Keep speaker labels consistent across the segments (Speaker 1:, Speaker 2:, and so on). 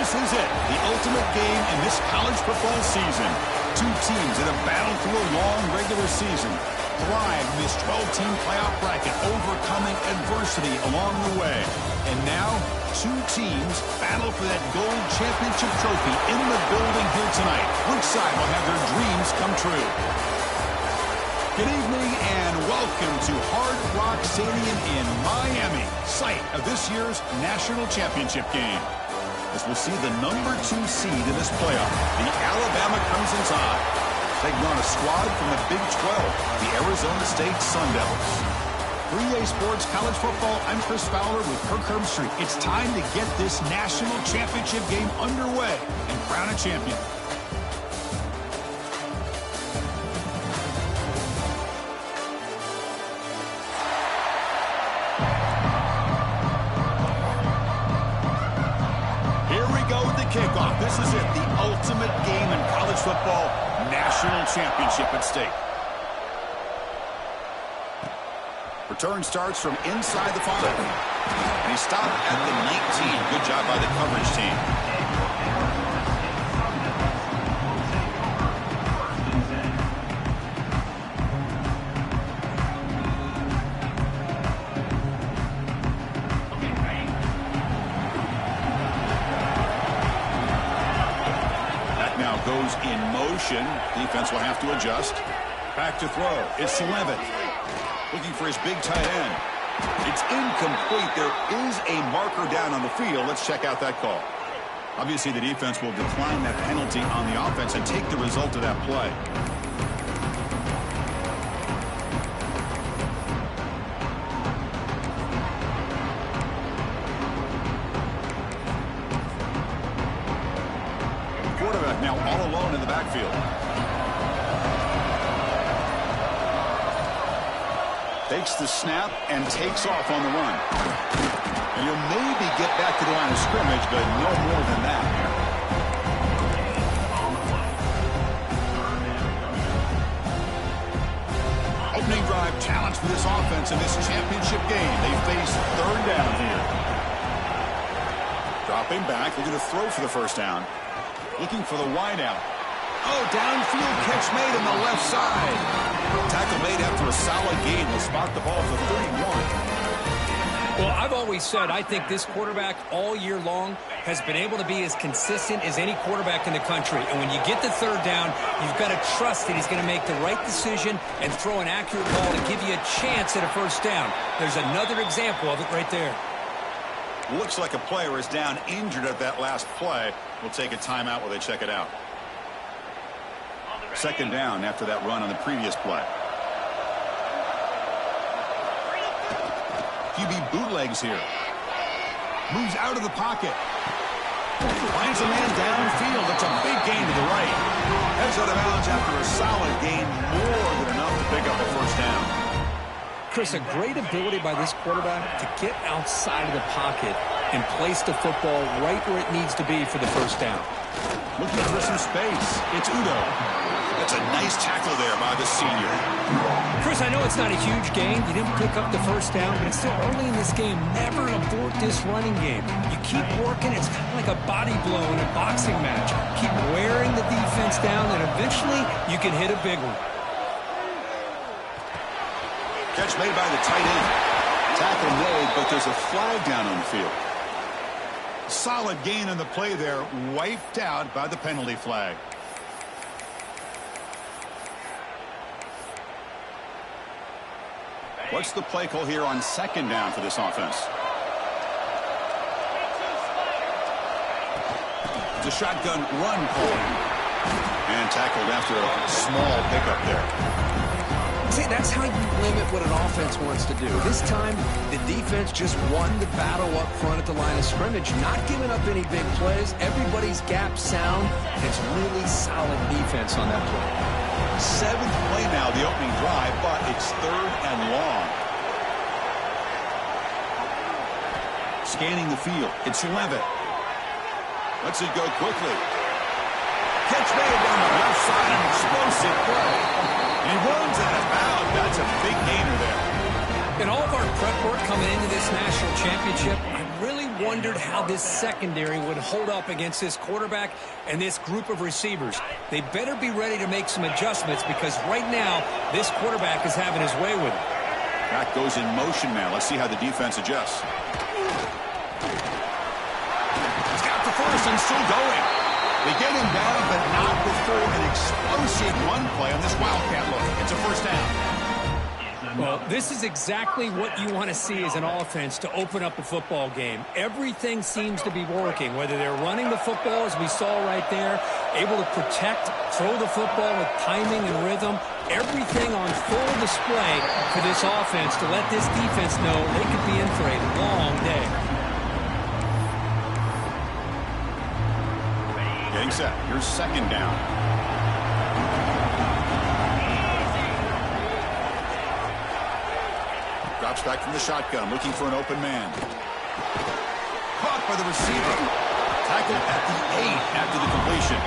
Speaker 1: This is it, the ultimate game in this college football season. Two teams that have battled through a long regular season, thrived in this 12-team playoff bracket, overcoming adversity along the way. And now, two teams battle for that gold championship trophy in the building here tonight. Which side will have their dreams come true? Good evening and welcome to Hard Rock Stadium in Miami, site of this year's national championship game. As we'll see the number 2 seed in this playoff, the Alabama Crimson Tide, taking on a squad from the Big 12, the Arizona State Sun Devils. 3A Sports College Football, I'm Chris Fowler with Kirk Herbstreit. It's time to get this national championship game underway and crown a champion. Kickoff. This is it, the ultimate game in college football, national championship at stake. Return starts from inside the 5. And he stopped at the 19. Good job by the coverage team. Goes in motion. Defense will have to adjust. Back to throw. It's 11. Looking for his big tight end. It's incomplete. There is a marker down on the field. Let's check out that call. Obviously, the defense will decline that penalty on the offense and take the result of that play. Now all alone in the backfield. Takes the snap and takes off on the run. And he'll maybe get back to the line of scrimmage, but no more than that. Opening drive challenge for this offense in this championship game. They face third down here. Dropping back, looking to throw for the first down. Looking for the wideout. Oh, downfield catch made on the left side. Tackle made after a solid gain. Will spot the ball for 31.
Speaker 2: Well, I've always said I think this quarterback all year long has been able to be as consistent as any quarterback in the country. And when you get the third down, you've got to trust that he's going to make the right decision and throw an accurate ball to give you a chance at a first down. There's another example of it right there.
Speaker 1: Looks like a player is down injured at that last play. We'll take a timeout while they check it out. Second down after that run on the previous play. QB bootlegs here. Moves out of the pocket. Finds a man downfield. It's a big gain to the right. Heads out of bounds after a solid gain. More than enough to pick up a first down.
Speaker 2: Chris, a great ability by this quarterback to get outside of the pocket and place the football right where it needs to be for the first down.
Speaker 1: Looking for some space. It's Udo. That's a nice tackle there by the senior.
Speaker 2: Chris, I know it's not a huge gain. You didn't pick up the first down, but it's still early in this game. Never abort this running game. You keep working. It's kind of like a body blow in a boxing match. Keep wearing the defense down, and eventually you can hit a big one.
Speaker 1: Catch made by the tight end. Tackle made, but there's a flag down on the field. Solid gain on the play there, wiped out by the penalty flag. What's the play call here on second down for this offense? It's a shotgun run call. And tackled after a small pickup there.
Speaker 2: See, that's how you limit what an offense wants to do. This time, the defense just won the battle up front at the line of scrimmage, not giving up any big plays. Everybody's gap sound. It's really solid defense on that play.
Speaker 1: 7th play now, the opening drive, but it's 3rd and long. Scanning the field. It's 11. Lets it go quickly. Catch made down the left side, an explosive play. And he runs out of bounds. That's a big gainer there.
Speaker 2: In all of our prep work coming into this national championship, I really wondered how this secondary would hold up against this quarterback and this group of receivers. They better be ready to make some adjustments because right now, this quarterback is having his way with it.
Speaker 1: Back goes in motion now. Let's see how the defense adjusts. He's got the first and still going. They get him down, but not before an explosive run play on this Wildcat look. It's a first down.
Speaker 2: Well, this is exactly what you want to see as an offense to open up a football game. Everything seems to be working, whether they're running the football, as we saw right there, able to protect, throw the football with timing and rhythm, everything on full display for this offense to let this defense know they could be in for a long day.
Speaker 1: Getting set. Here's second down. Drops back from the shotgun, looking for an open man. Caught by the receiver. Tackled at the 8 after the completion.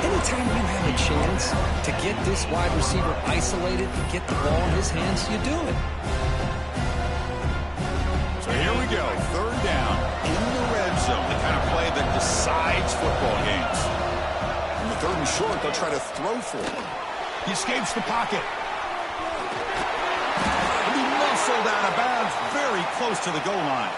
Speaker 2: Anytime you have a chance to get this wide receiver isolated and get the ball in his hands, you do it.
Speaker 1: So here we go. Third down in the red zone. The kind of play that decides football games. On the third and short, they'll try to throw for it. He escapes the pocket. Muscled out of bounds, very close to the goal line.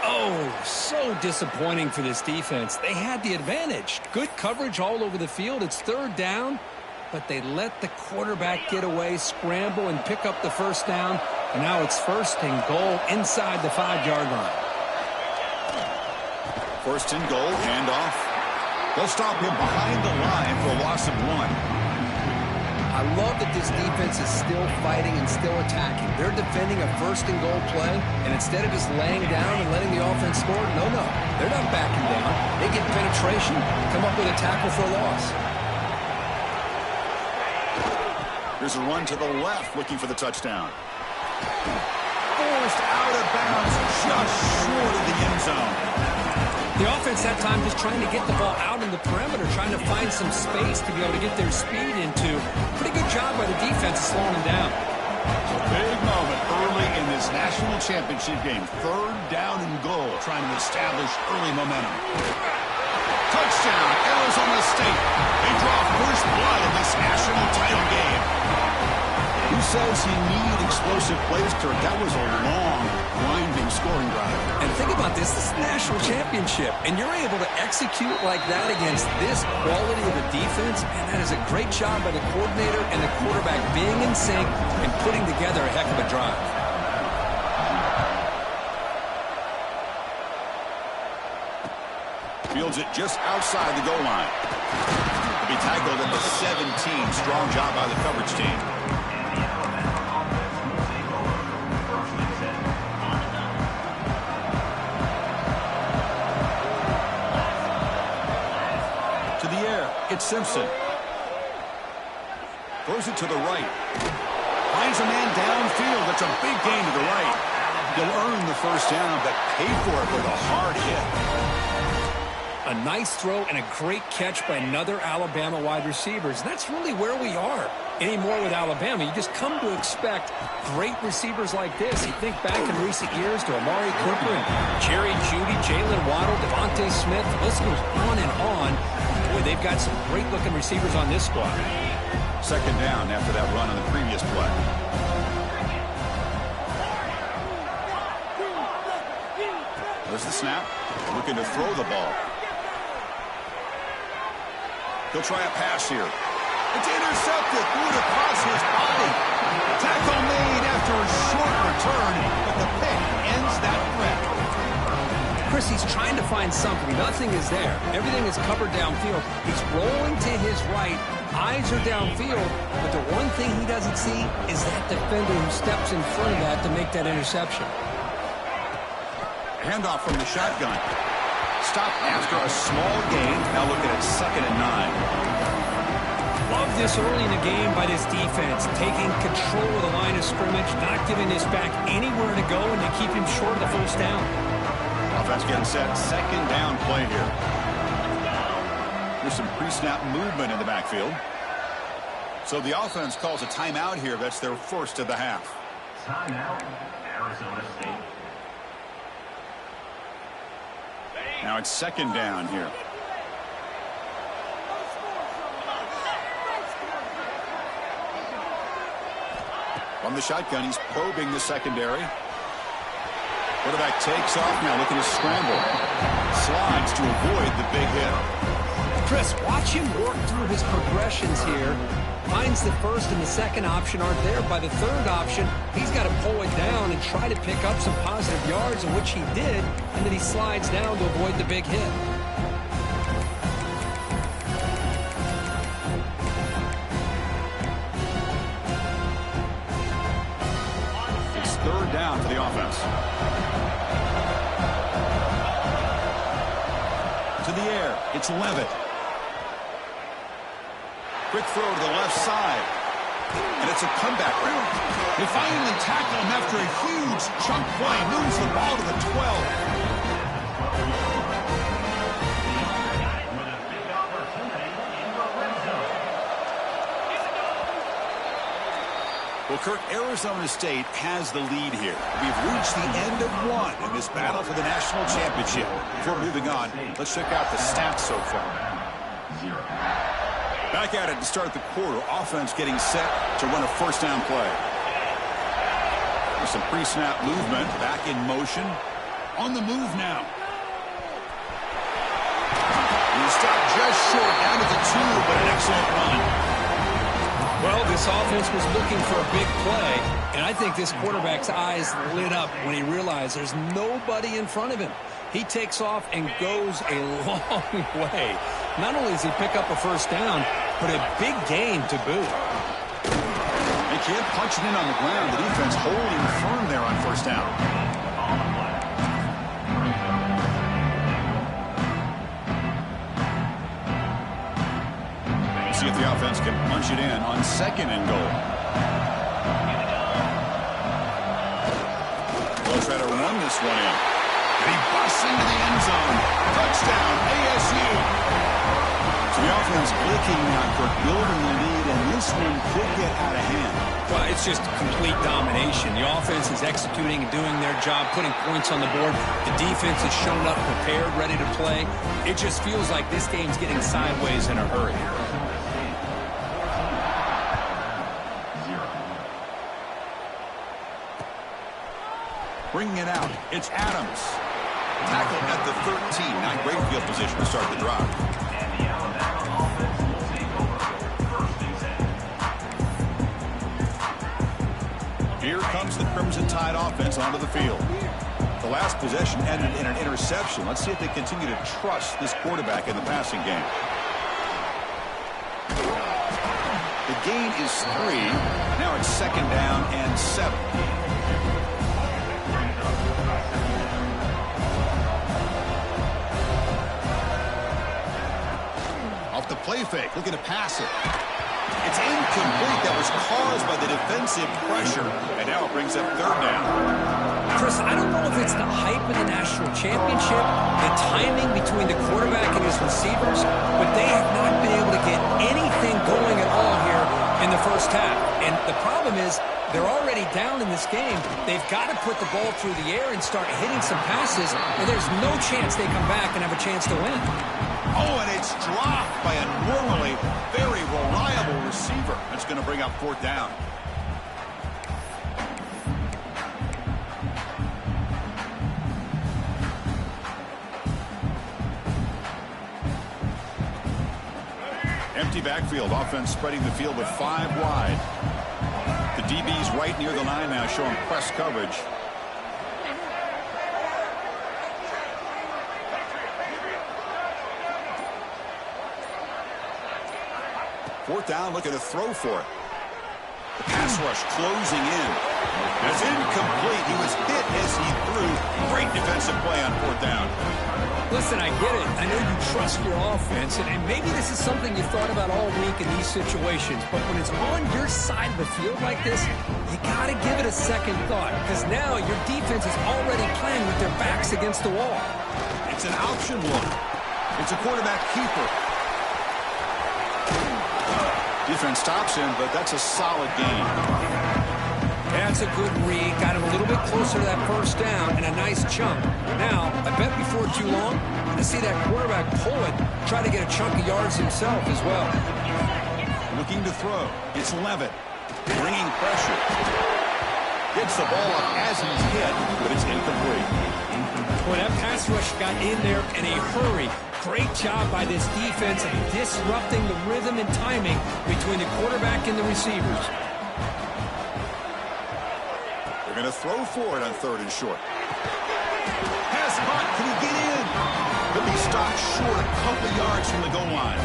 Speaker 2: Oh, so disappointing for this defense. They had the advantage. Good coverage all over the field. It's third down, but they let the quarterback get away, scramble, and pick up the first down. And now it's first and goal inside the 5-yard line.
Speaker 1: First and goal, handoff. They'll stop him behind the line for a loss of 1.
Speaker 2: I love that this defense is still fighting and still attacking. They're defending a first and goal play, and instead of just laying down and letting the offense score, no, they're not backing down. They get penetration, come up with a tackle for a loss.
Speaker 1: Here's a run to the left, looking for the touchdown. Forced out of bounds, just short of the end zone.
Speaker 2: The offense that time just trying to get the ball out in the perimeter, trying to find some space to be able to get their speed into. Pretty good job by the defense slowing them down.
Speaker 1: A big moment early in this national championship game. Third down and goal, trying to establish early momentum. Touchdown, Arizona State. They draw first blood in this national title game. Who says you need explosive plays, Kirk? That was a long, winding scoring drive.
Speaker 2: And think about this. This is the national championship, and you're able to execute like that against this quality of a defense, and that is a great job by the coordinator and the quarterback being in sync and putting together a heck of a drive.
Speaker 1: Fields it just outside the goal line. To be tackled at the 17. Strong job by the coverage team. It's Simpson. Throws it to the right. Finds a man downfield. That's a big gain to the right. He'll earn the first down, but pay for it with a hard hit.
Speaker 2: A nice throw and a great catch by another Alabama wide receivers. That's really where we are anymore with Alabama. You just come to expect great receivers like this. You think back in recent years to Amari Cooper and Jerry Jeudy, Jalen Waddle, Devontae Smith. The list goes on and on. Boy, they've got some great-looking receivers on this squad.
Speaker 1: Second down after that run on the previous play. There's the snap. Looking to throw the ball. He'll try a pass here. It's intercepted. Threw it across his body. Tackle made after a short return, but the pick ends that threat.
Speaker 2: Chris, he's trying to find something. Nothing is there. Everything is covered downfield. He's rolling to his right. Eyes are downfield. But the one thing he doesn't see is that defender who steps in front of that to make that interception.
Speaker 1: Handoff from the shotgun. Stop after a small gain. Now looking at 2nd and 9.
Speaker 2: Love this early in the game by this defense. Taking control of the line of scrimmage. Not giving this back anywhere to go. And they keep him short of the first down.
Speaker 1: Offense getting set. Second down play here. There's some pre-snap movement in the backfield. So the offense calls a timeout here. That's their first of the half.
Speaker 3: Timeout, Arizona State.
Speaker 1: Now it's second down here. From the shotgun, he's probing the secondary. Quarterback takes off now, looking to scramble. Slides to avoid the big hit.
Speaker 2: Chris, watch him work through his progressions here. Finds the first and the second option aren't there. By the third option, he's got to pull it down and try to pick up some positive yards, in which he did, and then he slides down to avoid the big hit.
Speaker 1: It's third down for the offense. To the air, it's Levitt. Quick throw to the left side. And it's a comeback route. They finally tackle him after a huge chunk play. Moves the ball to the 12. Well, Kirk, Arizona State has the lead here. We've reached the end of one in this battle for the national championship. Before moving on, let's check out the stats so far. Back at it to start the quarter. Offense getting set to run a first down play. There's some pre-snap movement. Back in motion. On the move now. He stopped just short down to the 2, but an excellent run.
Speaker 2: Well, this offense was looking for a big play, and I think this quarterback's eyes lit up when he realized there's nobody in front of him. He takes off and goes a long way. Not only does he pick up a first down, but a big gain to boot.
Speaker 1: They can't punch it in on the ground. The defense holding firm there on first down. See if the offense can punch it in on second and goal. They'll try to run this one in. And he busts into the end zone. Touchdown, ASU. So the offense blinking now, Kirk, building the lead, and this one could get out of hand.
Speaker 2: Well, it's just complete domination. The offense is executing and doing their job, putting points on the board. The defense has shown up prepared, ready to play. It just feels like this game's getting sideways in a hurry.
Speaker 1: Bringing it out, it's Adams. Tackled at the 13. Not great field position to start the drive. Here comes the Crimson Tide offense onto the field. The last possession ended in an interception. Let's see if they continue to trust this quarterback in the passing game. The gain is 3. Now it's second down and 7. Off the play fake, looking to pass it. It's incomplete. That was caused by the defensive pressure. And now it brings up third down.
Speaker 2: Chris, I don't know if it's the hype of the national championship, the timing between the quarterback and his receivers, but they have not been able to get anything going at all here in the first half. And the problem is they're already down in this game. They've got to put the ball through the air and start hitting some passes, or there's no chance they come back and have a chance to win.
Speaker 1: Oh, and it's dropped by a normally very reliable receiver. That's going to bring up fourth down. Empty backfield. Offense spreading the field with 5 wide. The DB's right near the line now, showing press coverage. Fourth down, looking to throw for it. The pass rush closing in. That's incomplete. He was hit as he threw. Great defensive play on fourth down.
Speaker 2: Listen, I get it. I know you trust your offense, and maybe this is something you thought about all week in these situations, but when it's on your side of the field like this, you got to give it a second thought, because now your defense is already playing with their backs against the wall.
Speaker 1: It's an option look. It's a quarterback keeper. Defense stops him, but that's a solid gain.
Speaker 2: That's a good read. Got him a little bit closer to that first down and a nice chunk. Now, I bet before too long, to see that quarterback pull it, try to get a chunk of yards himself as well.
Speaker 1: Looking to throw. It's Levitt. Bringing pressure. Gets the ball up as he's hit, but it's incomplete.
Speaker 2: Boy, that pass rush got in there in a hurry. Great job by this defense of disrupting the rhythm and timing between the quarterback and the receivers.
Speaker 1: They're going to throw for it on 3rd and short. Pass caught. Can he get in? He'll be stopped short a couple yards from the goal line.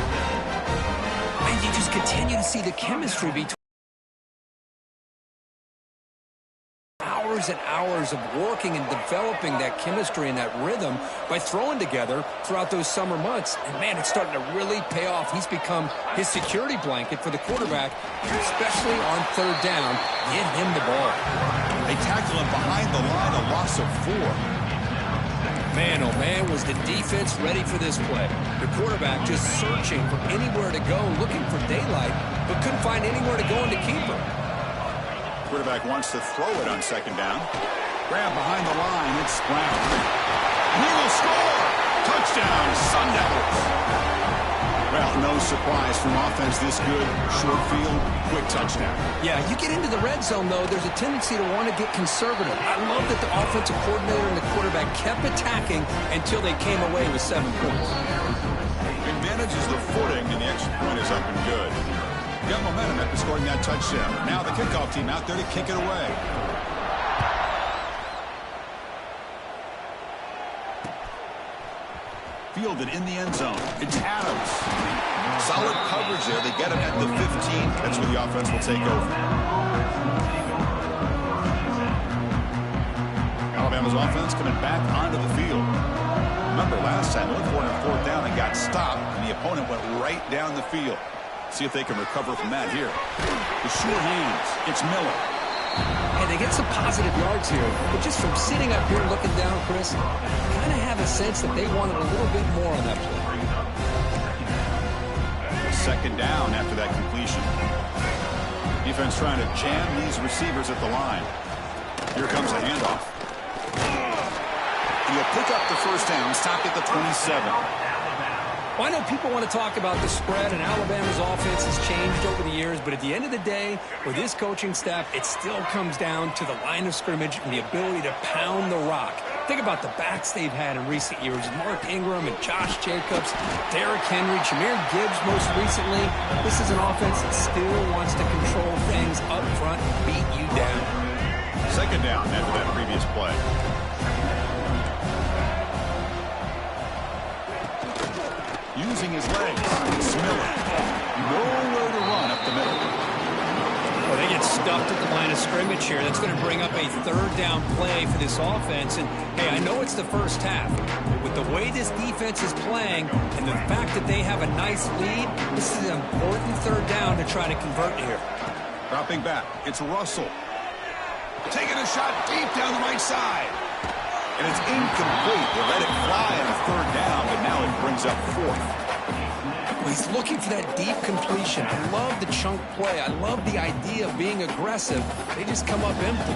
Speaker 2: And you just continue to see the chemistry between hours and hours of working and developing that chemistry and that rhythm by throwing together throughout those summer months. And, man, it's starting to really pay off. He's become his security blanket for the quarterback, especially on 3rd down. Get him the ball.
Speaker 1: They tackle him behind the line, a loss of 4.
Speaker 2: Man, oh man, was the defense ready for this play. The quarterback just searching for anywhere to go, looking for daylight, but couldn't find anywhere to go in the keeper.
Speaker 1: Quarterback wants to throw it on 2nd down. Grab behind the line. It's Brown. He will score! Touchdown, Sun Devils! Well, no surprise from offense this good. Short field, quick touchdown.
Speaker 2: Yeah, you get into the red zone, though, there's a tendency to want to get conservative. I love that the offensive coordinator and the quarterback kept attacking until they came away with 7 points.
Speaker 1: He manages the footing, and the extra point is up and good. Got momentum after scoring that touchdown. Now the kickoff team out there to kick it away. Fielded in the end zone. It's Adams. Solid coverage there. They get him at the 15. That's where the offense will take over. Alabama's offense coming back onto the field. Remember last time, they went for it on 4th down and got stopped, and the opponent went right down the field. See if they can recover from that here. The sure hands. It's Miller.
Speaker 2: And they get some positive yards here, but just from sitting up here looking down, Chris, kind of have a sense that they wanted a little bit more on that play.
Speaker 1: 2nd down after that completion. Defense trying to jam these receivers at the line. Here comes a handoff. He'll pick up the 1st down, stopped at the 27.
Speaker 2: Well, I know people want to talk about the spread, and Alabama's offense has changed over the years, but at the end of the day, with this coaching staff, it still comes down to the line of scrimmage and the ability to pound the rock. Think about the backs they've had in recent years. Mark Ingram and Josh Jacobs, Derrick Henry, Jahmyr Gibbs most recently. This is an offense that still wants to control things up front and beat you down.
Speaker 1: 2nd down after that previous play. Using his legs. It's Miller. Nowhere to run up the middle.
Speaker 2: Well, they get stuffed at the line of scrimmage here. That's going to bring up a 3rd down play for this offense. And, hey, I know it's the first half, but with the way this defense is playing and the fact that they have a nice lead, this is an important 3rd down to try to convert here.
Speaker 1: Dropping back. It's Russell. Taking a shot deep down the right side. And it's incomplete. They let it fly on a 3rd down, but now it brings up 4th.
Speaker 2: He's looking for that deep completion. I love the chunk play. I love the idea of being aggressive. They just come up empty.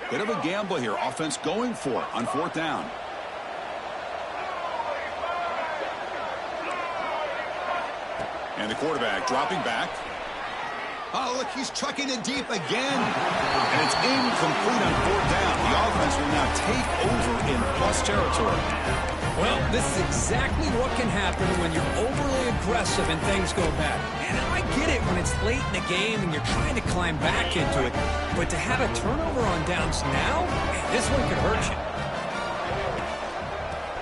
Speaker 1: Bit of a gamble here. Offense going for it on 4th down. And the quarterback dropping back. Oh, look, he's chucking it deep again. And it's incomplete on 4th down. The offense will now take over in plus territory.
Speaker 2: Well, this is exactly what can happen when you're overly aggressive and things go bad. And I get it when it's late in the game and you're trying to climb back into it. But to have a turnover on downs now, man, this one could hurt you.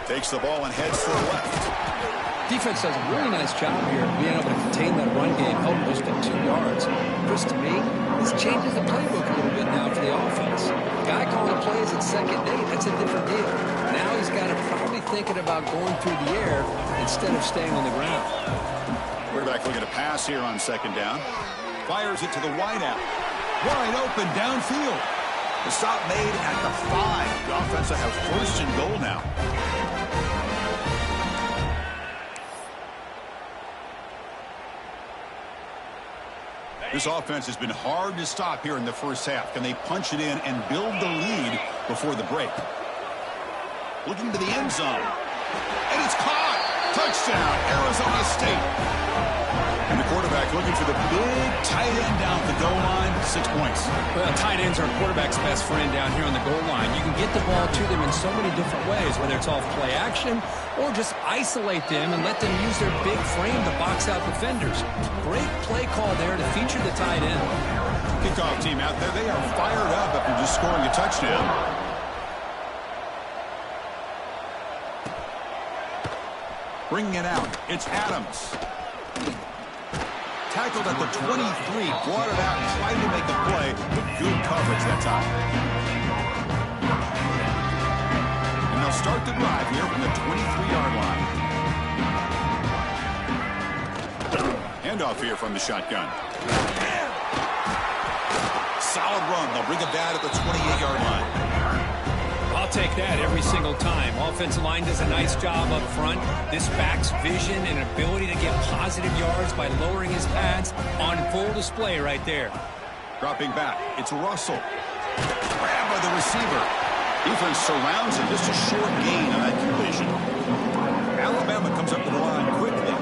Speaker 1: Takes the ball and heads to the left.
Speaker 2: Defense does a really nice job here of being able to contain that run game, held most at 2 yards. Chris, to me, this changes the playbook a little bit now for the offense. Guy calling plays at 2nd and 8, that's a different deal. Now he's got to probably thinking about going through the air instead of staying on the ground.
Speaker 1: Quarterback looking to pass here on 2nd down. Fires it to the wideout. Wide open downfield. The stop made at the 5. The offense will have 1st and goal now. This offense has been hard to stop here in the first half. Can they punch it in and build the lead before the break? Looking to the end zone. And it's caught. Touchdown, Arizona State. And the quarterback looking for the big tight end down the goal line. 6 points.
Speaker 2: Well, tight ends are a quarterback's best friend down here on the goal line. You can get the ball to them in so many different ways, whether it's off play action or just isolate them and let them use their big frame to box out defenders. Great play call there to feature the tight end.
Speaker 1: Kickoff team out there. They are fired up after just scoring a touchdown. Bringing it out. It's Adams. Tackled at the 23, brought it out, tried to make a play, but good coverage that time. And they'll start the drive here from the 23-yard line. Handoff here from the shotgun. Solid run. They'll bring it down at the 28-yard line.
Speaker 2: I'll take that every single time. Offensive line does a nice job up front. This back's vision and ability to get positive yards by lowering his pads on full display right there.
Speaker 1: Dropping back, it's Russell. Grabbed by the receiver. Defense surrounds him. Just a short gain on that completion. Alabama comes up to the line quickly.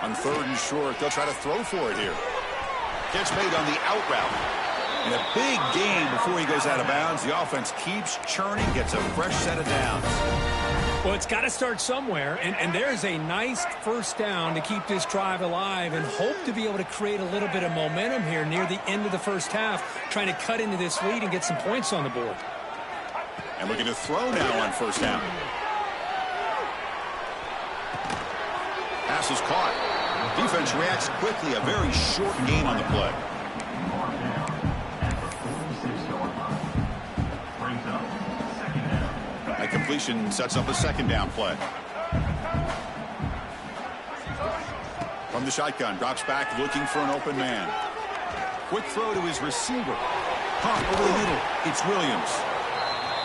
Speaker 1: On 3rd and short, they'll try to throw for it here. Catch made on the out route. And a big gain before he goes out of bounds. The offense keeps churning, gets a fresh set of downs.
Speaker 2: Well, it's got to start somewhere, and there's a nice first down to keep this drive alive and hope to be able to create a little bit of momentum here near the end of the first half, trying to cut into this lead and get some points on the board.
Speaker 1: And looking to throw now on first down. Pass is caught. Defense reacts quickly. A very short gain on the play. That completion sets up a second down play. From the shotgun, drops back looking for an open man. Quick throw to his receiver. Caught over the middle. It's Williams.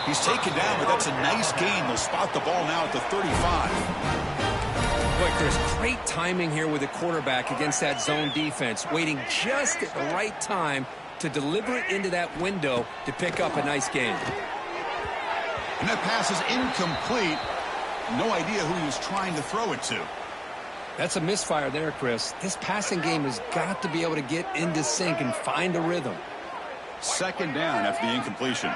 Speaker 1: He's taken down, but that's a nice gain. They'll spot the ball now at the 35.
Speaker 2: Boy, Chris, great timing here with the quarterback against that zone defense, waiting just at the right time to deliver it into that window to pick up a nice gain.
Speaker 1: And that pass is incomplete. No idea who he was trying to throw it to.
Speaker 2: That's a misfire there, Chris. This passing game has got to be able to get into sync and find a rhythm.
Speaker 1: Second down after the incompletion.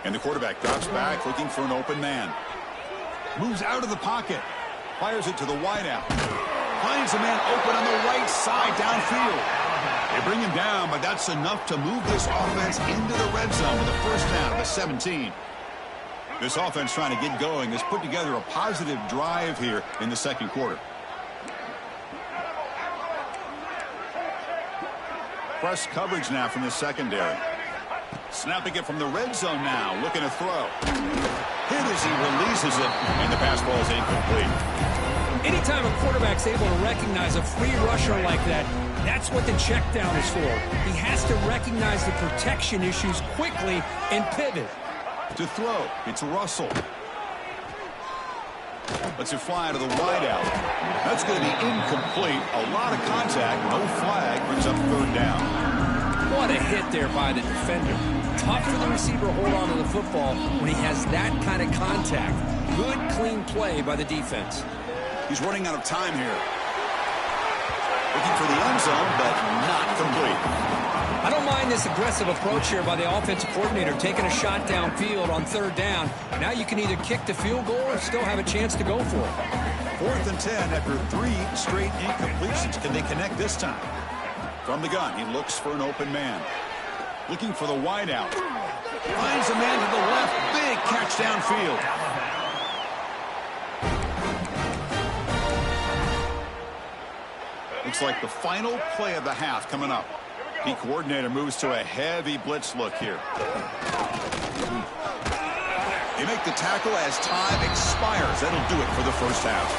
Speaker 1: And the quarterback drops back looking for an open man. Moves out of the pocket. Fires it to the wideout. Finds a man open on the right side downfield. They bring him down, but that's enough to move this offense into the red zone with a first down at the 17. This offense trying to get going has put together a positive drive here in the second quarter. Press coverage now from the secondary. Snapping it from the red zone now, looking to throw. Hit as he releases it, and the pass ball is incomplete.
Speaker 2: Anytime a quarterback's able to recognize a free rusher like that, that's what the check down is for. He has to recognize the protection issues quickly and pivot.
Speaker 1: To throw, it's Russell. Lets it fly to the wideout. That's going to be incomplete. A lot of contact, no flag, brings up third down.
Speaker 2: What a hit there by the defender. Tough for the receiver to hold on to the football when he has that kind of contact. Good, clean play by the defense.
Speaker 1: He's running out of time here. Looking for the end zone, but not complete.
Speaker 2: I don't mind this aggressive approach here by the offensive coordinator, taking a shot downfield on third down. Now you can either kick the field goal or still have a chance to go for it.
Speaker 1: 4th and 10 after 3 straight incompletions. Can they connect this time? From the gun, he looks for an open man. Looking for the wideout. Finds a man to the left. Big catch downfield. Looks like the final play of the half coming up. The coordinator moves to a heavy blitz look here. They make the tackle as time expires. That'll do it for the first half.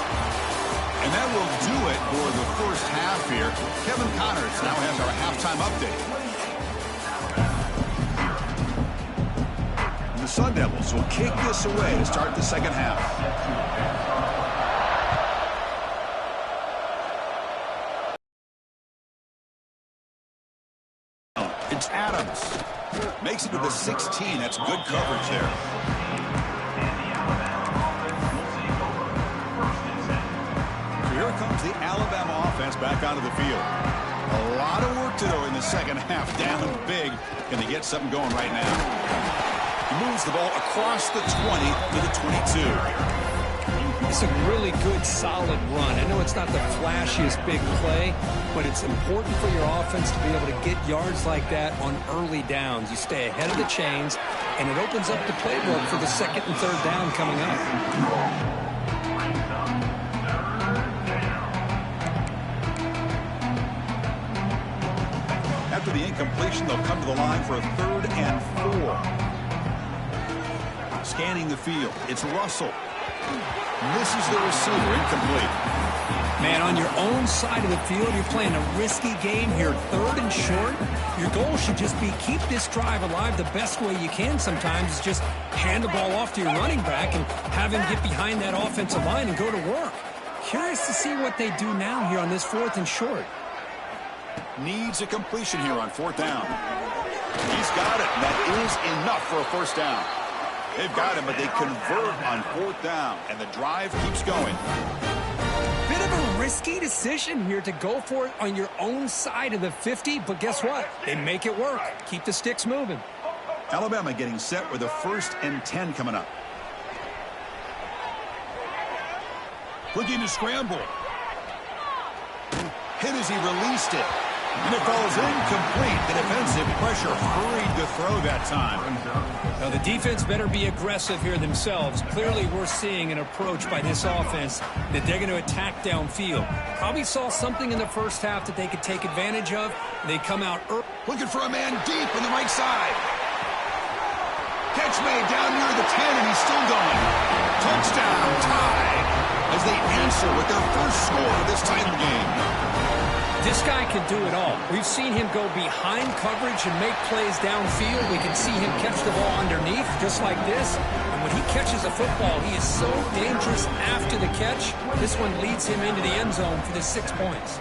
Speaker 1: And that will do it for the first half here. Kevin Connors now has our halftime update. In the The Sun Devils will kick this away to start the second half. It's Adams. Makes it to the 16. That's good coverage there. So here comes the Alabama offense back onto the field. A lot of work to do in the second half. Down big. Can they get something going right now? He moves the ball across the 20 to the 22.
Speaker 2: It's a really good, solid run. I know it's not the flashiest big play, but it's important for your offense to be able to get yards like that on early downs. You stay ahead of the chains, and it opens up the playbook for the second and third down coming up.
Speaker 1: After the incompletion, they'll come to the line for a 3rd and 4. Scanning the field, it's Russell. Misses the receiver, incomplete.
Speaker 2: Man, on your own side of the field, you're playing a risky game here, 3rd and short. Your goal should just be keep this drive alive the best way you can sometimes is just hand the ball off to your running back and have him get behind that offensive line and go to work. Curious to see what they do now here on this 4th and short.
Speaker 1: Needs a completion here on 4th down. He's got it, and that is enough for a 1st down. They've got him, but they convert on 4th down, and the drive keeps going.
Speaker 2: Bit of a risky decision here to go for it on your own side of the 50, but guess what? They make it work. Keep the sticks moving.
Speaker 1: Alabama getting set with a 1st and 10 coming up. Looking to scramble. Hit as he released it. And it falls incomplete. The defensive pressure hurried to throw that time.
Speaker 2: Now the defense better be aggressive here themselves. Clearly we're seeing an approach by this offense that they're going to attack downfield. Probably saw something in the first half that they could take advantage of. They come out early.
Speaker 1: Looking for a man deep on the right side. Catch made down near the 10, and he's still going. Touchdown, tied, as they answer with their first score of this title game.
Speaker 2: This guy can do it all. We've seen him go behind coverage and make plays downfield. We can see him catch the ball underneath just like this. And when he catches a football, he is so dangerous after the catch. This one leads him into the end zone for the 6 points.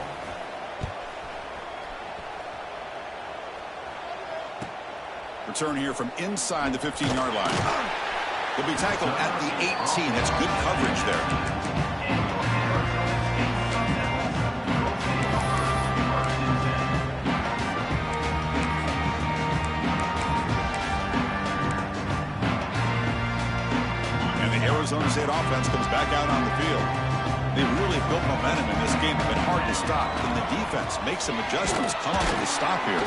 Speaker 1: Return here from inside the 15-yard line. He'll be tackled at the 18. That's good coverage there. Arizona State offense comes back out on the field. They've really built momentum in this game. It's been hard to stop. Then the defense makes some adjustments. Come up with a stop here.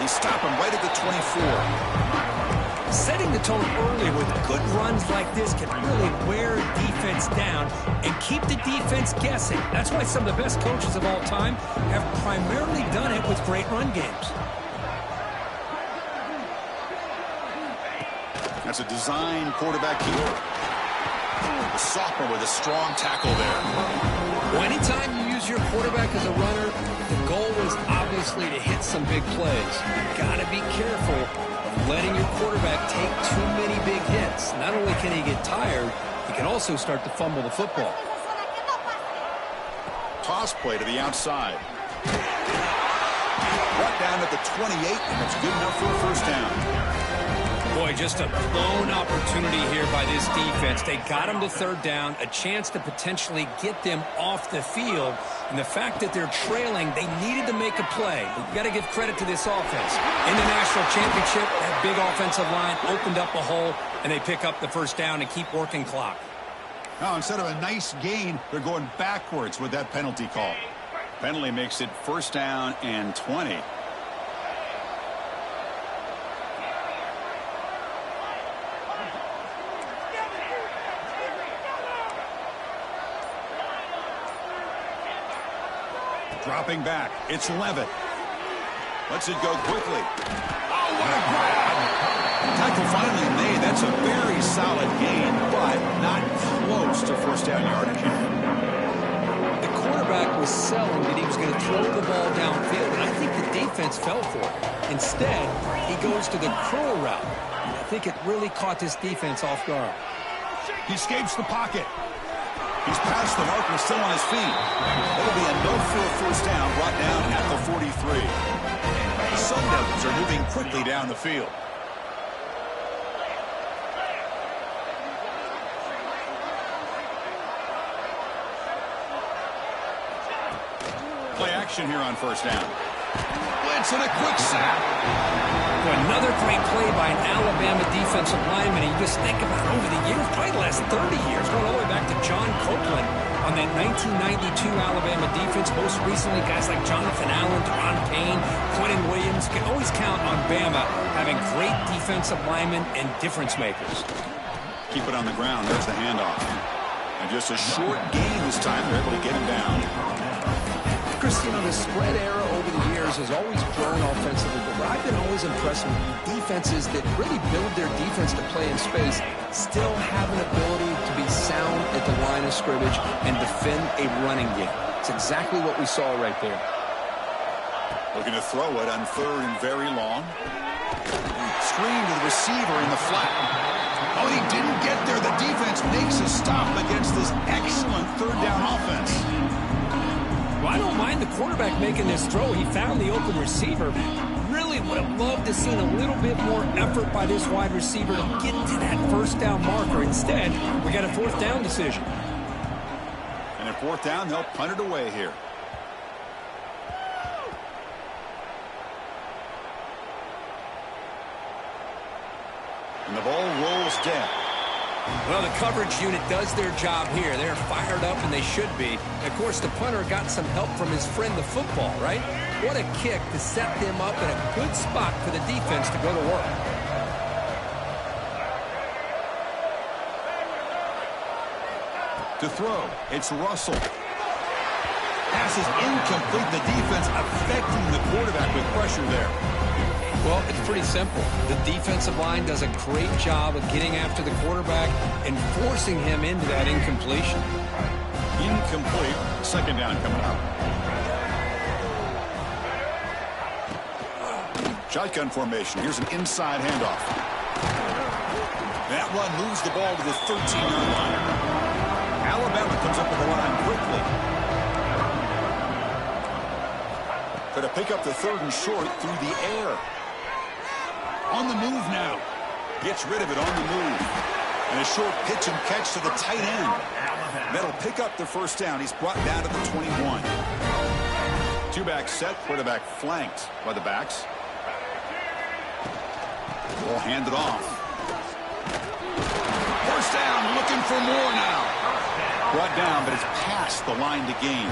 Speaker 1: They stop him right at the 24.
Speaker 2: Setting the tone early with good runs like this can really wear defense down and keep the defense guessing. That's why some of the best coaches of all time have primarily done it with great run games.
Speaker 1: That's a design quarterback keeper. The sophomore with a strong tackle there.
Speaker 2: Well, anytime you use your quarterback as a runner, the goal is obviously to hit some big plays. You've got to be careful of letting your quarterback take too many big hits. Not only can he get tired, he can also start to fumble the football.
Speaker 1: Toss play to the outside. Brought down at the 28, and that's good enough for a 1st down.
Speaker 2: Boy, just a blown opportunity here by this defense. They got him to 3rd down, a chance to potentially get them off the field. And the fact that they're trailing, they needed to make a play. You've got to give credit to this offense. In the national championship, that big offensive line opened up a hole, and they pick up the 1st down and keep working clock.
Speaker 1: Now, instead of a nice gain, they're going backwards with that penalty call. Penalty makes it 1st down and 20. Dropping back. It's Levitt. Lets it go quickly. Oh, what a grab! Tackle finally made. That's a very solid gain, but not close to 1st down yardage.
Speaker 2: The quarterback was selling that he was going to throw the ball downfield, and I think the defense fell for it. Instead, he goes to the curl route. I think it really caught this defense off guard.
Speaker 1: He escapes the pocket. He's past the marker, still on his feet. That'll be enough for a first down, brought down at the 43. The Sun Devils are moving quickly down the field. Play action here on first down. Blitz and a quick sack.
Speaker 2: Another great play by an Alabama defensive lineman. And you just think about over the years, probably the last 30 years, going all the way back to John Copeland on that 1992 Alabama defense. Most recently, guys like Jonathan Allen, Deron Payne, Quentin Williams. Can always count on Bama having great defensive linemen and difference makers.
Speaker 1: Keep it on the ground. There's the handoff. And just a short gain this time. They're able to get him down.
Speaker 2: Chris, you know, the spread era over the years has always grown offensively, but I've been always impressed with defenses that really build their defense to play in space, still have an ability to be sound at the line of scrimmage and defend a running game. It's exactly what we saw right there.
Speaker 1: Looking to throw it on third and very long. Screen to the receiver in the flat. Oh, he didn't get there. The defense makes a stop against this excellent third down offense.
Speaker 2: Well, I don't mind the quarterback making this throw. He found the open receiver. Really would have loved to seen a little bit more effort by this wide receiver to get to that first down marker. Instead, we got a fourth down decision.
Speaker 1: And at fourth down, they'll punt it away here. And the ball rolls dead.
Speaker 2: Well, the coverage unit does their job here. They're fired up, and they should be. Of course, the punter got some help from his friend, the football, right? What a kick to set them up in a good spot for the defense to go to work.
Speaker 1: To throw, it's Russell. Pass is incomplete. The defense affecting the quarterback with pressure there.
Speaker 2: Well, it's pretty simple. The defensive line does a great job of getting after the quarterback and forcing him into that incompletion.
Speaker 1: Incomplete. Second down coming up. Shotgun formation. Here's an inside handoff. That run moves the ball to the 13-yard line. Alabama comes up with the line quickly. Going to pick up the third and short through the air. On the move now. Gets rid of it on the move. And a short pitch and catch to the tight end. That'll pick up the first down. He's brought down to the 21. Two-back set. Quarterback flanked by the backs. Ball handed off. First down. Looking for more now. Brought down, but it's past the line to gain.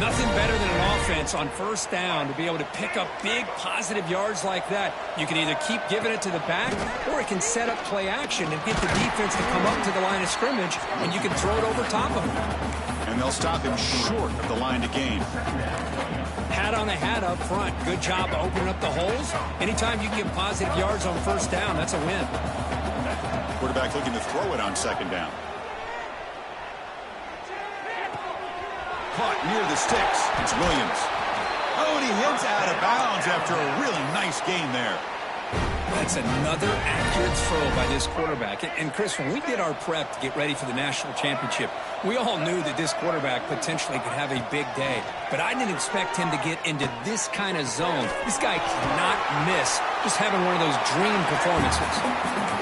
Speaker 2: Nothing better than an offense on first down to be able to pick up big positive yards like that. You can either keep giving it to the back, or it can set up play action and get the defense to come up to the line of scrimmage, and you can throw it over top of him.
Speaker 1: And they'll stop him short of the line to gain.
Speaker 2: Hat on a hat up front. Good job opening up the holes. Anytime you can get positive yards on first down, that's a win.
Speaker 1: Quarterback looking to throw it on second down. Caught near the sticks. It's Williams. Oh, and he heads out of bounds after a really nice gain there.
Speaker 2: That's another accurate throw by this quarterback. And Chris, when we did our prep to get ready for the national championship, we all knew that this quarterback potentially could have a big day. But I didn't expect him to get into this kind of zone. This guy cannot miss. Just having one of those dream performances.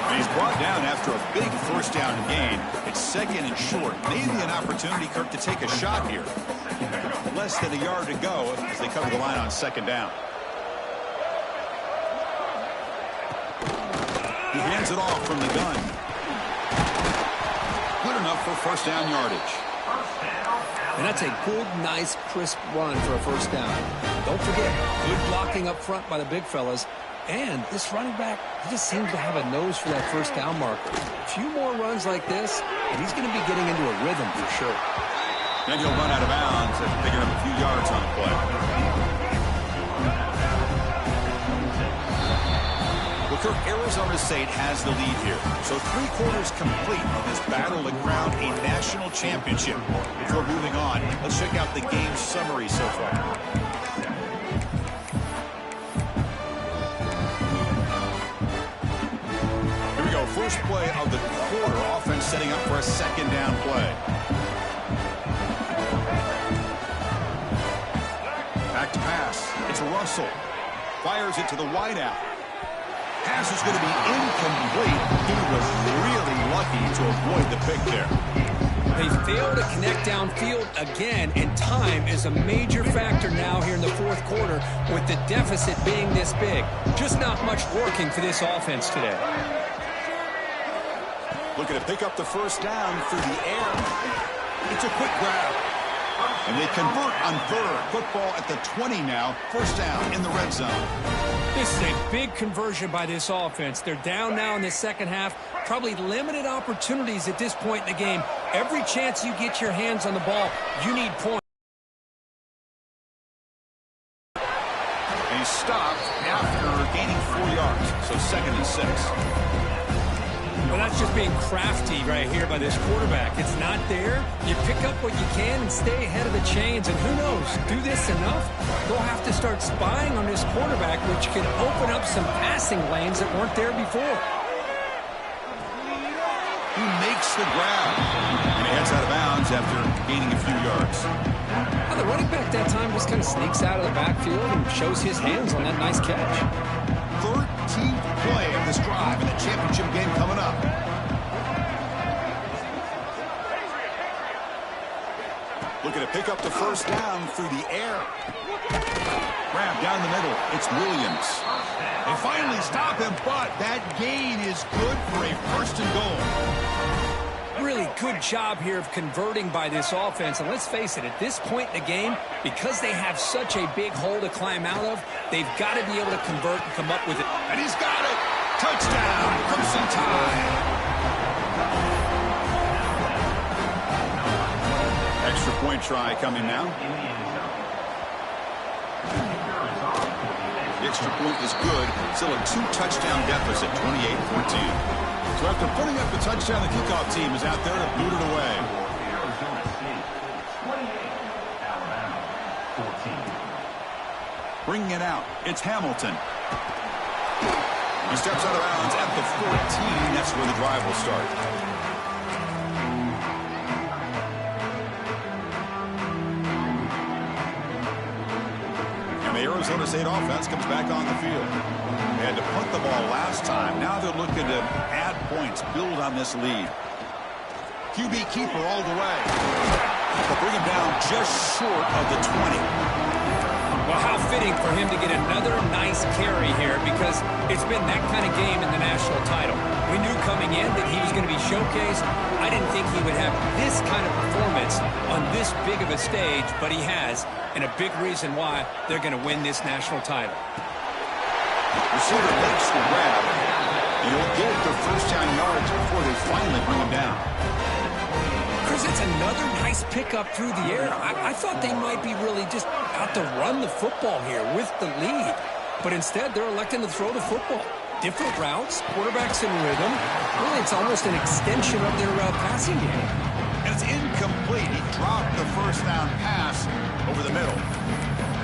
Speaker 1: And he's brought down after a big first down gain. It's second and short. Maybe an opportunity, Kirk, to take a shot here. Less than a yard to go as they cover the line on second down. He hands it off from the gun. Good enough for first down yardage.
Speaker 2: And that's a good, nice, crisp run for a first down. Don't forget, good blocking up front by the big fellas. And this running back, he just seems to have a nose for that first down marker. A few more runs like this, and he's going to be getting into a rhythm for sure.
Speaker 1: Then he'll run out of bounds and picking up a few yards on the play. Well, Kirk, Arizona State has the lead here. So 3 quarters complete in this battle to crown a national championship. Before moving on, let's check out the game summary so far. first play of the quarter. Offense setting up for a second down play. Back to pass. It's Russell. Fires it to the wideout. Pass is going to be incomplete. He was really lucky to avoid the pick there.
Speaker 2: They fail to connect downfield again, and time is a major factor now here in the fourth quarter with the deficit being this big. Just not much working for this offense today.
Speaker 1: Looking to pick up the first down through the air. It's a quick grab. And they convert on third. Football at the 20 now. First down in the red zone.
Speaker 2: This is a big conversion by this offense. They're down now in the second half. Probably limited opportunities at this point in the game. Every chance you get your hands on the ball, you need points.
Speaker 1: And he stopped after gaining 4 yards. So 2nd and 6.
Speaker 2: Well, that's just being crafty right here by this quarterback. It's not there. You pick up what you can and stay ahead of the chains. And who knows, do this enough, they'll have to start spying on this quarterback, which can open up some passing lanes that weren't there before.
Speaker 1: He makes the grab. And he heads out of bounds after gaining a few yards.
Speaker 2: Well, the running back that time just kind of sneaks out of the backfield and shows his hands on that nice catch.
Speaker 1: 13th play of this drive in the championship game coming up. Looking to pick up the first down through the air. Grab down the middle. It's Williams. They finally stop him, but that gain is good for a first and goal.
Speaker 2: Really good job here of converting by this offense. And let's face it, at this point in the game, because they have such a big hole to climb out of, they've got to be able to convert and come up with it.
Speaker 1: And he's got it. Touchdown, Crimson Tide. Extra point try coming now. The extra point is good. Still a 2-touchdown deficit, 28-14. So after putting up the touchdown, the kickoff team is out there to boot it away. Bringing it out, it's Hamilton. He steps out of bounds at the 14. That's where the drive will start. And the Arizona State offense comes back on the field. They had to punt the ball last time. Now they're looking to add points, build on this lead. QB keeper all the way. They'll bring him down just short of the 20.
Speaker 2: Well, how fitting for him to get another nice carry here, because it's been that kind of game in the national title. We knew coming in that he was going to be showcased. I didn't think he would have this kind of performance on this big of a stage, but he has, and a big reason why they're going to win this national title.
Speaker 1: Receiver makes the grab, and he'll get it their first down yards before they finally bring him down.
Speaker 2: Chris, it's another nice pickup through the air. I thought they might be really just out to run the football here with the lead, but instead they're electing to throw the football. Different routes, quarterbacks in rhythm. Really, it's almost an extension of their passing game.
Speaker 1: And it's incomplete. He dropped the first down pass over the middle.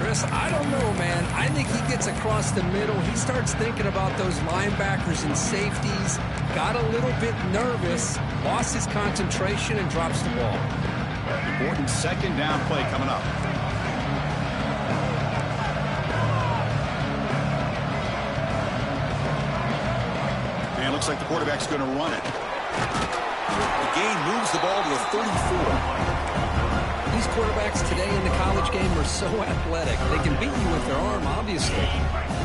Speaker 2: Chris, I don't know, man. I think he gets across the middle. He starts thinking about those linebackers and safeties. Got a little bit nervous, lost his concentration, and drops the ball.
Speaker 1: Important second down play coming up. And it looks like the quarterback's going to run it. The gain moves the ball to the 34.
Speaker 2: These quarterbacks today in the college game are so athletic. They can beat you with their arm, obviously.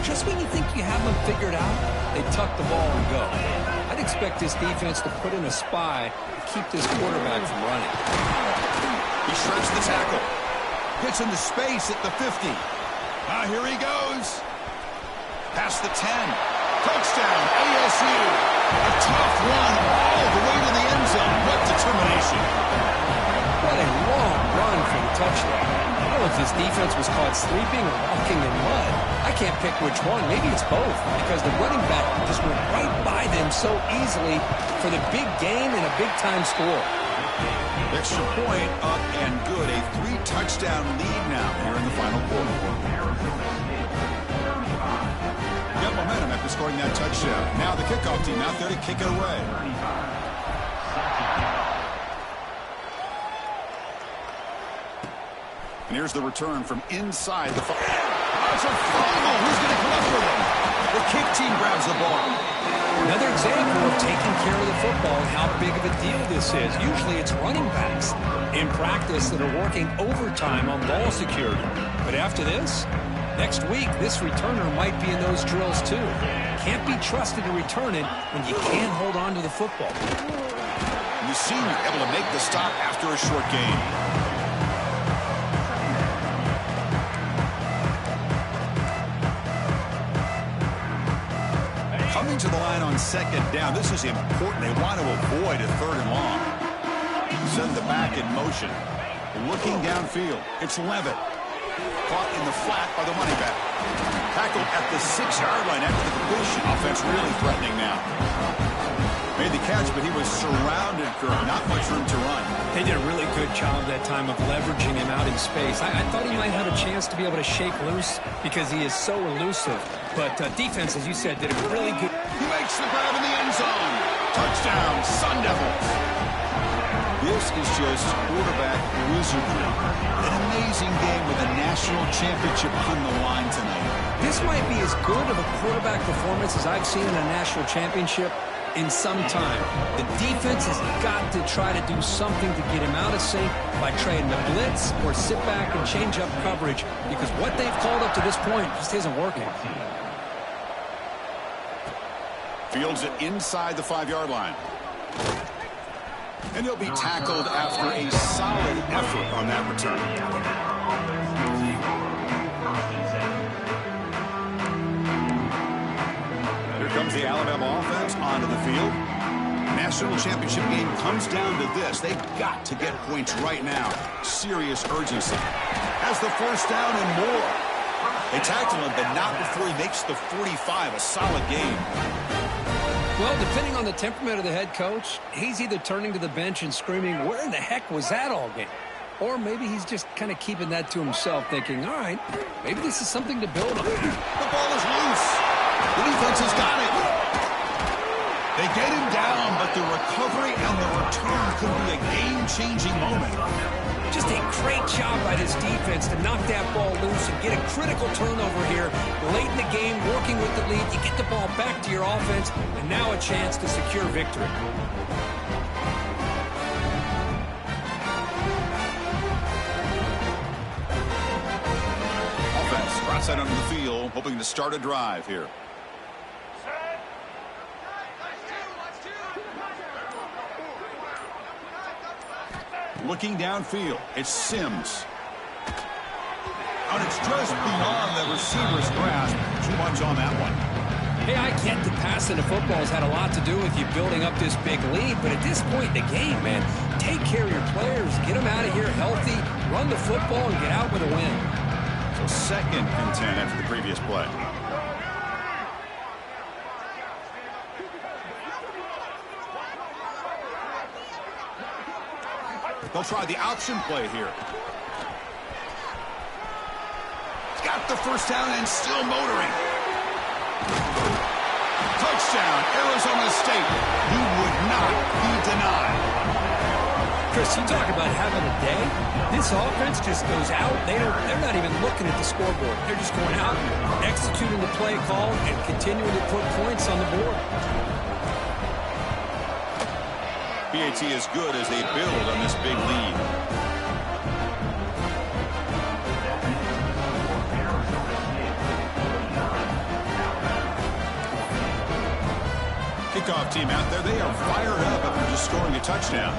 Speaker 2: Just when you think you have them figured out, they tuck the ball and go. I'd expect this defense to put in a spy to keep this quarterback from running.
Speaker 1: He shreds the tackle. Gets into space at the 50. Here he goes. Past the 10. Touchdown, ASU. A tough one all the way to the end zone. What determination.
Speaker 2: What a long run for the touchdown. I don't know if this defense was caught sleeping or walking in mud. I can't pick which one. Maybe it's both, because the running back just went right by them so easily for the big gain and a big-time score.
Speaker 1: Extra point up and good. A 3-touchdown lead now here in the final quarter. Got momentum at the in scoring that touchdown. Now the kickoff team out there to kick it away. And here's the return from inside the 5. Oh, it's a fumble. Who's going to come up with him? The kick team grabs the ball.
Speaker 2: Another example of taking care of the football and how big of a deal this is. Usually it's running backs in practice that are working overtime on ball security. But after this, next week, this returner might be in those drills too. Can't be trusted to return it when you can't hold on to the football.
Speaker 1: The senior able to make the stop after a short gain. Coming to the line on second down. This is important. They want to avoid a 3rd and long. Send the back in motion. Looking downfield. It's Levitt. Caught in the flat by the running back. Tackled at the 6-yard line after the completion. Offense really threatening now. Made the catch, but he was surrounded for not much room to run.
Speaker 2: They did a really good job that time of leveraging him out in space. I thought he might have a chance to be able to shake loose because he is so elusive. But defense, as you said, did a really good...
Speaker 1: He makes the grab in the end zone. Touchdown, Sun Devils. This is just quarterback wizardry. An amazing game with a national championship on the line tonight.
Speaker 2: This might be as good of a quarterback performance as I've seen in a national championship in some time. The defense has got to try to do something to get him out of sync by trying to blitz or sit back and change up coverage because what they've called up to this point just isn't working.
Speaker 1: Fields it inside the 5-yard line. And he'll be tackled after a solid effort on that return. Here comes the Alabama offense onto the field. National championship game comes down to this. They've got to get points right now. Serious urgency. Has the first down and more. They tackle him, but not before he makes the 45. A solid game.
Speaker 2: Well, depending on the temperament of the head coach, he's either turning to the bench and screaming, where in the heck was that all game? Or maybe he's just kind of keeping that to himself, thinking, all right, maybe this is something to build on.
Speaker 1: The ball is loose. The defense has got it. They get him down, but the recovery and the return could be a game-changing moment.
Speaker 2: Just a great job by this defense to knock that ball loose and get a critical turnover here late in the game, working with the lead. You get the ball back to your offense, and now a chance to secure victory.
Speaker 1: Offense right side onto the field, hoping to start a drive here. Looking downfield, it's Sims. And it's just beyond the receiver's grasp. Too much on that one.
Speaker 2: Hey, I get the passing of football has had a lot to do with you building up this big lead, but at this point in the game, man, take care of your players, get them out of here healthy, run the football, and get out with a win.
Speaker 1: So 2nd and 10 after the previous play. They'll try the option play here. He's got the first down and still motoring. Touchdown, Arizona State. He would not be denied.
Speaker 2: Chris, you talk about having a day. This offense just goes out. They're not even looking at the scoreboard. They're just going out, executing the play call, and continuing to put points on the board.
Speaker 1: BAT is good as they build on this big lead. Kickoff team out there, they are fired up after just scoring a touchdown.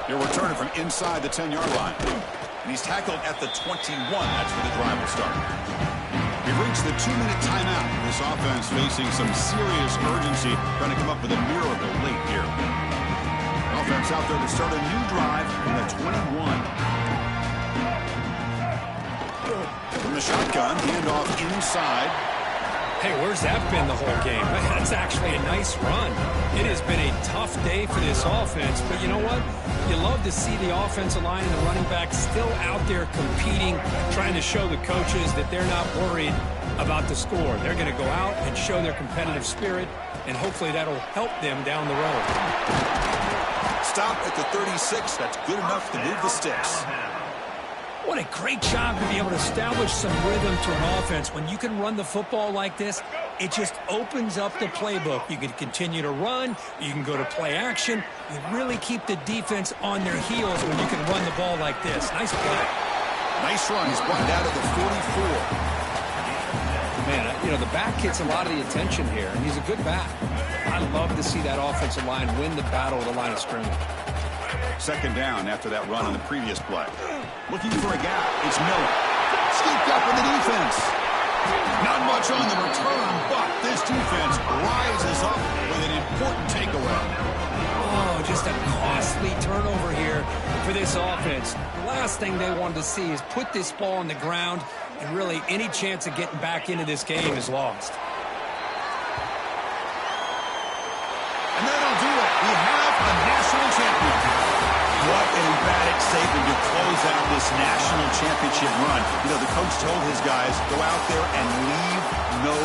Speaker 1: They're returning from inside the 10-yard line. And he's tackled at the 21. That's where the drive will start. We've reached the 2-minute timeout. This offense facing some serious urgency, trying to come up with a miracle late here. Offense out there to start a new drive from the 21. From the shotgun, handoff inside.
Speaker 2: Hey, where's that been the whole game? That's actually a nice run. It has been a tough day for this offense, but you know what? You love to see the offensive line and the running back still out there competing, trying to show the coaches that they're not worried about the score. They're going to go out and show their competitive spirit, and hopefully that'll help them down the road.
Speaker 1: Stop at the 36. That's good enough to move the sticks.
Speaker 2: What a great job to be able to establish some rhythm to an offense. When you can run the football like this, it just opens up the playbook. You can continue to run. You can go to play action. You really keep the defense on their heels when you can run the ball like this. Nice play.
Speaker 1: Nice run. He's brought down to the 44.
Speaker 2: Man, you know, the back gets a lot of the attention here, and he's a good back. I love to see that offensive line win the battle of the line of scrimmage.
Speaker 1: Second down after that run on the previous play. Looking for a gap. It's Miller. Scooped up with the defense. Not much on the return, but this defense rises up with an important takeaway.
Speaker 2: Oh, just a costly turnover here for this offense. The last thing they wanted to see is put this ball on the ground, and really any chance of getting back into this game is lost.
Speaker 1: And that'll do it. We have a national champion. What an emphatic statement to close out this national championship run. You know, the coach told his guys, go out there and leave no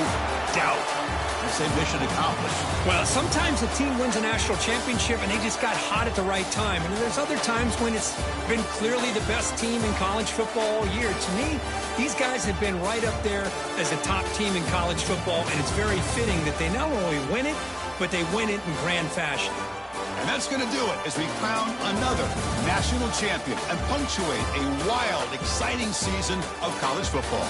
Speaker 1: doubt. I say mission accomplished.
Speaker 2: Well, sometimes a team wins a national championship and they just got hot at the right time. And there's other times when it's been clearly the best team in college football all year. To me, these guys have been right up there as a top team in college football, and it's very fitting that they not only win it, but they win it in grand fashion.
Speaker 1: And that's going to do it as we crown another national champion and punctuate a wild, exciting season of college football.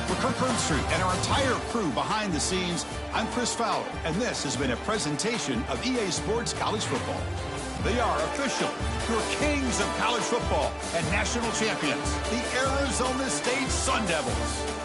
Speaker 1: For Kirk Herbstreit and our entire crew behind the scenes, I'm Chris Fowler, and this has been a presentation of EA Sports College Football. They are official, your kings of college football and national champions, the Arizona State Sun Devils.